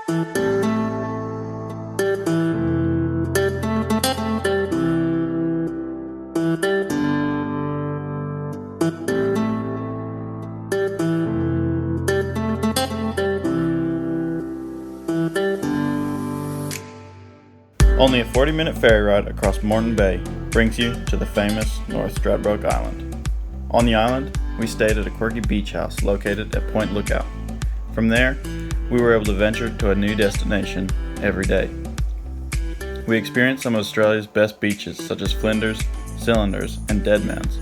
Only a 40-minute ferry ride across Moreton Bay brings you to the famous North Stradbroke Island. On the island, we stayed at a quirky beach house located at Point Lookout. From there, we were able to venture to a new destination every day. We experienced some of Australia's best beaches such as Flinders, Cylinders, and Deadman's.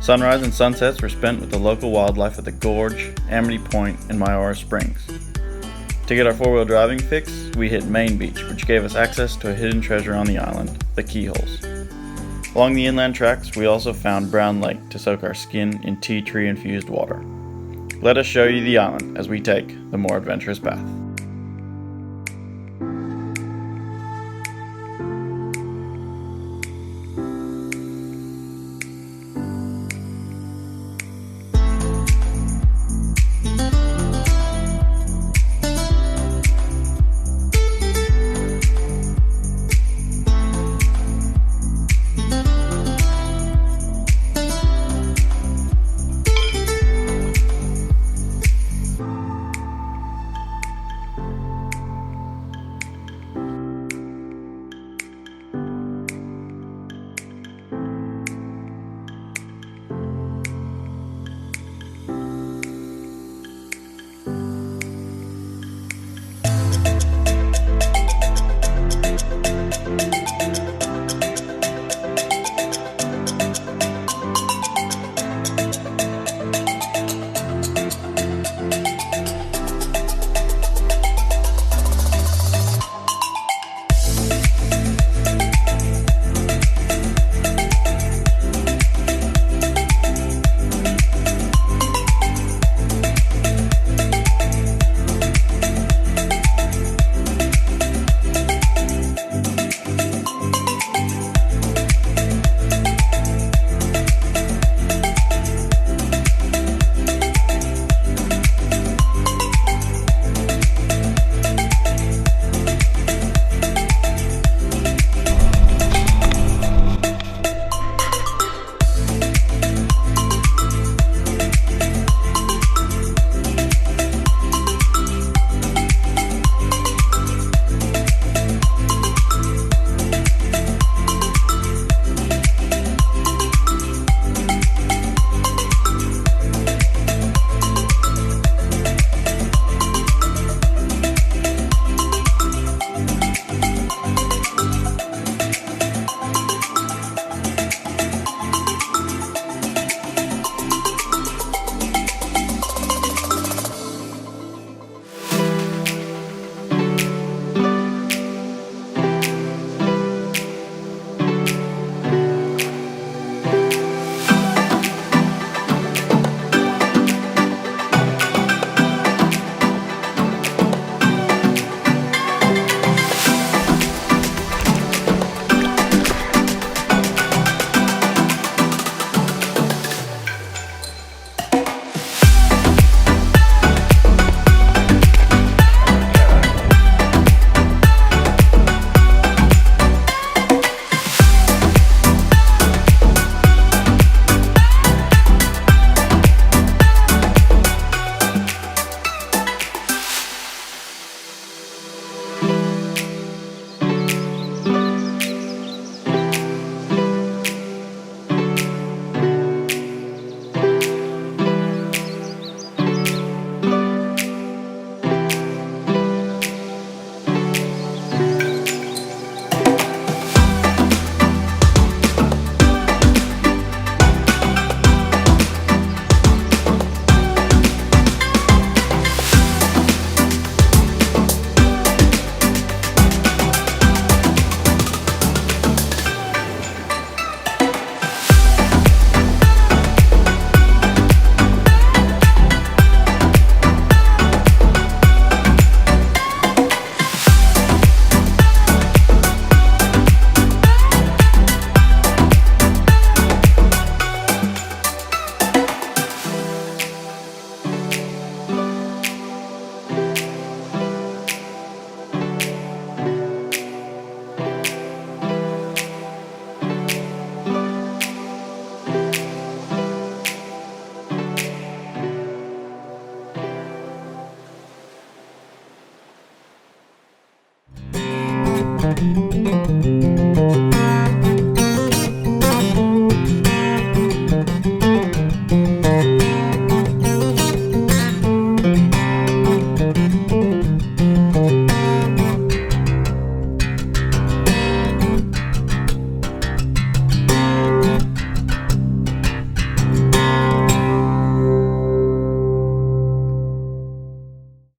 Sunrise and sunsets were spent with the local wildlife at the Gorge, Amity Point, and Myora Springs. To get our four-wheel driving fix, we hit Main Beach, which gave us access to a hidden treasure on the island, the Keyholes. Along the inland tracks, we also found Brown Lake to soak our skin in tea tree-infused water. Let us show you the island as we take the More Adventurous Path.